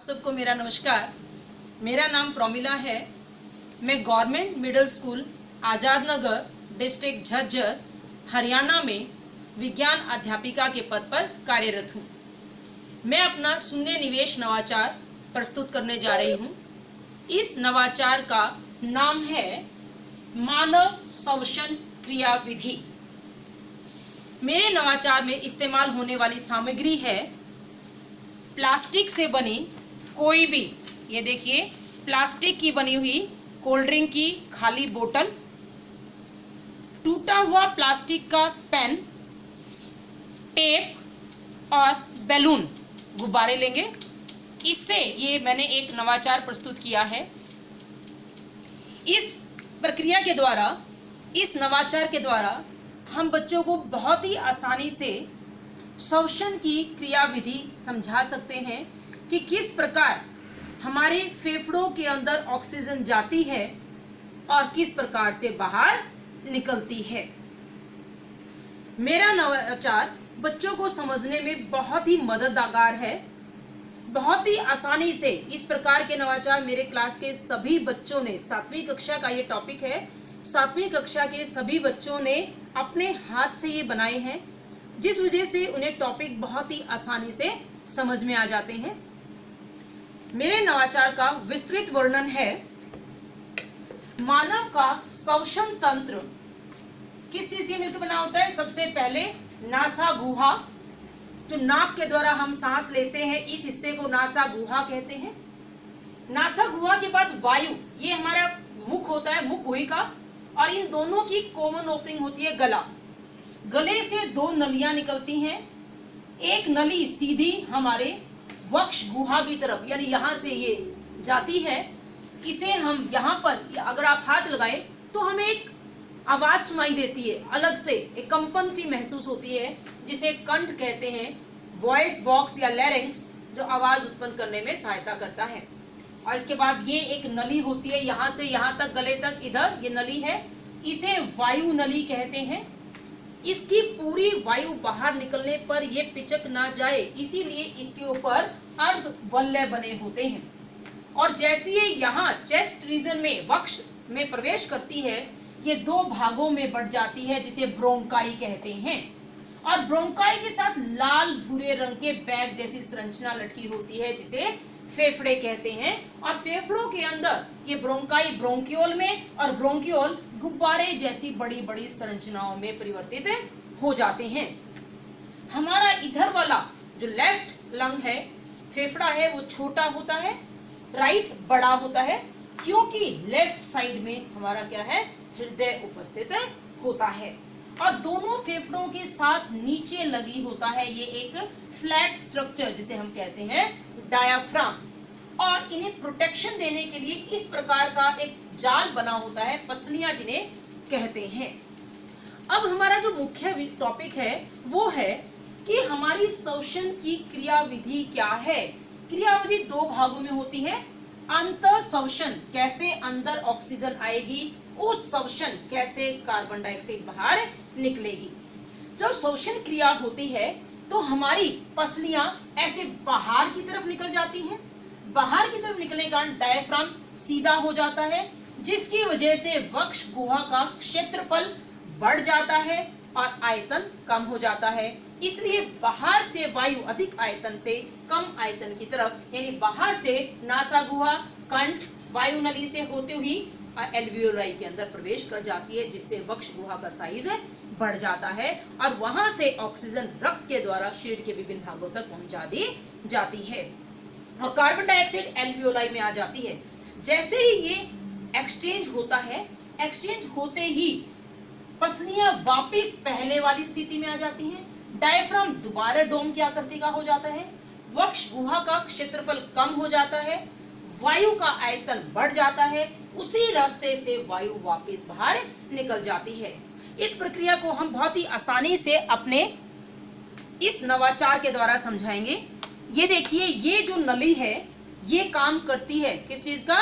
सबको मेरा नमस्कार। मेरा नाम प्रोमिला है। मैं government middle school Azad Nagar district Jhajjar Haryana में विज्ञान अध्यापिका के पद पर कार्यरत हूँ। मैं अपना शून्य निवेश नवाचार प्रस्तुत करने जा रही हूँ। इस नवाचार का नाम है मानव श्वसन क्रिया विधि। मेरे नवाचार में इस्तेमाल होने वाली सामग्री है प्लास्टिक से बनी कोई भी, ये देखिए, प्लास्टिक की बनी हुई कोल्ड ड्रिंक की खाली बोतल, टूटा हुआ प्लास्टिक का पेन, टेप और बैलून, गुब्बारे लेंगे। इससे ये मैंने एक नवाचार प्रस्तुत किया है। इस प्रक्रिया के द्वारा, इस नवाचार के द्वारा हम बच्चों को बहुत ही आसानी से श्वसन की क्रिया विधि समझा सकते हैं कि किस प्रकार हमारे फेफड़ों के अंदर ऑक्सीजन जाती है और किस प्रकार से बाहर निकलती है। मेरा नवाचार बच्चों को समझने में बहुत ही मददगार है। बहुत ही आसानी से इस प्रकार के नवाचार मेरे क्लास के सभी बच्चों ने, 7वीं कक्षा का ये टॉपिक है, 7वीं कक्षा के सभी बच्चों ने अपने हाथ से ये बनाए हैं, जिस वजह से उन्हें टॉपिक बहुत ही आसानी से समझ में आ जाते हैं। मेरे नवाचार का विस्तृत वर्णन है। मानव का श्वसन तंत्र किस चीज से मिलकर बना होता है? सबसे पहले नासा गुहा, जो नाक के द्वारा हम सांस लेते हैं, इस हिस्से को नासा गुहा कहते हैं। नासा गुहा के बाद वायु, ये हमारा मुख होता है, मुख गुहिका, और इन दोनों की कॉमन ओपनिंग होती है गला। गले से 2 नलियां निकलती हैं। एक नली सीधी हमारे वक्ष गुहा की तरफ, यानी यहाँ से ये जाती है। इसे हम यहाँ पर अगर आप हाथ लगाएं तो हमें एक आवाज सुनाई देती है, अलग से एक कंपन सी महसूस होती है, जिसे कंठ कहते हैं, वॉइस बॉक्स या लैरिंक्स, जो आवाज उत्पन्न करने में सहायता करता है। और इसके बाद ये एक नली होती है, यहाँ से यहाँ तक, गले तक, इधर ये नली है, इसे वायु नली कहते हैं। इसकी पूरी वायु बाहर निकलने पर यह पिचक ना जाए, इसीलिए इसके ऊपर अर्धवल्य बने होते हैं। और जैसे ये यहाँ चेस्ट रीजन में, वक्ष में प्रवेश करती है, ये 2 भागों में बढ़ जाती है, जिसे ब्रोंकाई कहते हैं। और ब्रोंकाई के साथ लाल भूरे रंग के बैग जैसी संरचना लटकी होती है, जिसे फेफड़े कहते हैं। और फेफड़ों के अंदर ये ब्रोंकाई ब्रोंकियोल में और ब्रोंकियोल गुब्बारे जैसी बड़ी बड़ी संरचनाओं में परिवर्तित हो जाते हैं। हमारा इधर वाला जो लेफ्ट लंग है, फेफड़ा है, वो छोटा होता है, राइट बड़ा होता है, क्योंकि लेफ्ट साइड में हमारा क्या है, हृदय उपस्थित होता है। और दोनों फेफड़ों के साथ नीचे लगी होता है ये एक फ्लैट स्ट्रक्चर, जिसे हम कहते हैं डायाफ्राम। और इन्हें प्रोटेक्शन देने के लिए इस प्रकार का एक जाल बना होता है, पसलियां जिन्हें कहते हैं। अब हमारा जो मुख्य टॉपिक है वो है कि हमारी श्वसन की क्रियाविधि क्या है। क्रियाविधि 2 भागों में होती है। अंतर श्वसन, कैसे अंदर ऑक्सीजन आएगी, उस श्वसन कैसे कार्बन डाइऑक्साइड बाहर निकलेगी। जब श्वसन क्रिया होती है तो हमारी पसलियां ऐसे बाहर की तरफ निकल जाती हैं। बाहर की तरफ निकलने के कारण डायफ्राम सीधा हो जाता है, जिसकी वजह से वक्ष गुहा का क्षेत्रफल बढ़ जाता है और आयतन कम हो जाता है। इसलिए बाहर से वायु अधिक आयतन से कम आयतन की तरफ, यानी बाहर से नासा गुहा, कंठ, वायु नली से होते हुई एल्वियोलाई के अंदर प्रवेश कर जाती है, जिससे वक्ष गुहा का साइज बढ़ जाता है और वहां से ऑक्सीजन रक्त के द्वारा शरीर के विभिन्न भागों तक पहुंचा दी जाती है और कार्बन डाइऑक्साइड एल्वियोलाई में आ जाती है। जैसे ही ये एक्सचेंज होता है, एक्सचेंज होते ही पसलियां वापस पहले वाली स्थिति में आ जाती हैं। डायफ्राम दोबारा डोम की आकृति का हो जाता है, वक्ष गुहा का क्षेत्रफल कम हो जाता है, वायु का आयतन बढ़ जाता है, उसी रास्ते से वायु वापस बाहर निकल जाती है। इस प्रक्रिया को हम बहुत ही आसानी से अपने इस नवाचार के द्वारा समझाएंगे। ये देखिए, ये जो नली है ये काम करती है किस चीज का?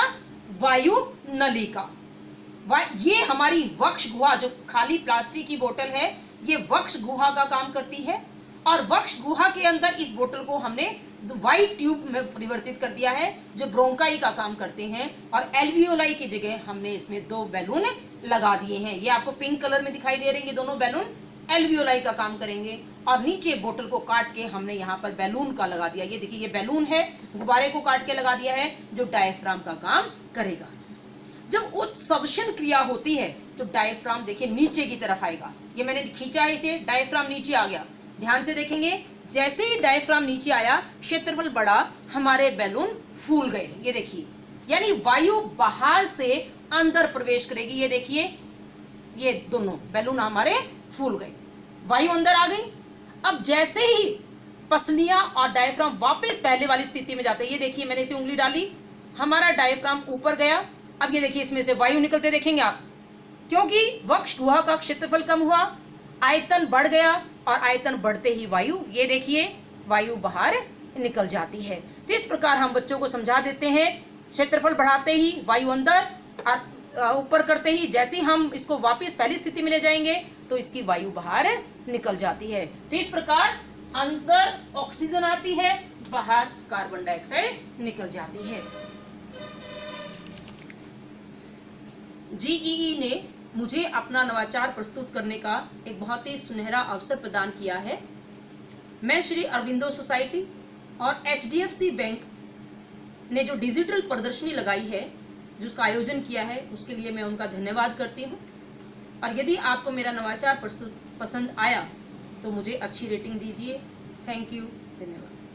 वायु नली का। ये हमारी वक्ष गुहा, जो खाली प्लास्टिक की बोतल है, ये वक्ष गुहा का काम करती है। और वक्ष गुहा के अंदर इस बोतल को हमने व्हाइट ट्यूब में परिवर्तित कर दिया है जो ब्रोंकाई का काम करते हैं, और एल्वियोलाई की जगह हमने इसमें 2 बैलून लगा दिए हैं। ये आपको पिंक कलर में दिखाई दे रहे हैं, दोनों बैलून एल्वियोलाई का काम करेंगे। और नीचे बोतल को काट के हमने यहाँ पर बैलून का लगा दिया। ये देखिए ये बैलून है, गुब्बारे को काट के लगा दिया है जो डायफ्राम का काम करेगा। जब उच्च श्वसन क्रिया होती है तो डायफ्राम देखिए नीचे की तरफ आएगा। ये मैंने खींचा है इसे, डायफ्राम नीचे आ गया। ध्यान से देखेंगे, जैसे ही डायफ्राम नीचे आया क्षेत्रफल बढ़ा, हमारे बैलून फूल गए। ये देखिए, यानी वायु बाहर से अंदर प्रवेश करेगी। ये देखिए ये दोनों बैलून हमारे फूल गए, वायु अंदर आ गई। अब जैसे ही पसलियां और डायफ्राम वापस पहले वाली स्थिति में जाते हैं, ये देखिए मैंने इसे उंगली डाली, हमारा डायफ्राम ऊपर गया। अब ये देखिए इसमें से वायु निकलते देखेंगे आप, क्योंकि वक्ष गुहा का क्षेत्रफल कम हुआ, आयतन बढ़ गया, और आयतन बढ़ते ही वायु, ये देखिए वायु बाहर निकल जाती है। तो इस प्रकार हम बच्चों को समझा देते हैं, क्षेत्रफल बढ़ाते ही वायु अंदर, और ऊपर करते ही जैसे ही हम इसको वापस पहली स्थिति में ले जाएंगे तो इसकी वायु बाहर निकल जाती है। तो इस प्रकार अंदर ऑक्सीजन आती है, बाहर कार्बन डाइऑक्साइड निकल जाती है। जीईई ने मुझे अपना नवाचार प्रस्तुत करने का एक बहुत ही सुनहरा अवसर प्रदान किया है। मैं श्री अरविंदो सोसाइटी और HDFC बैंक ने जो डिजिटल प्रदर्शनी लगाई है, जिसका आयोजन किया है, उसके लिए मैं उनका धन्यवाद करती हूँ। और यदि आपको मेरा नवाचार प्रस्तुत पसंद आया तो मुझे अच्छी रेटिंग दीजिए। Thank you.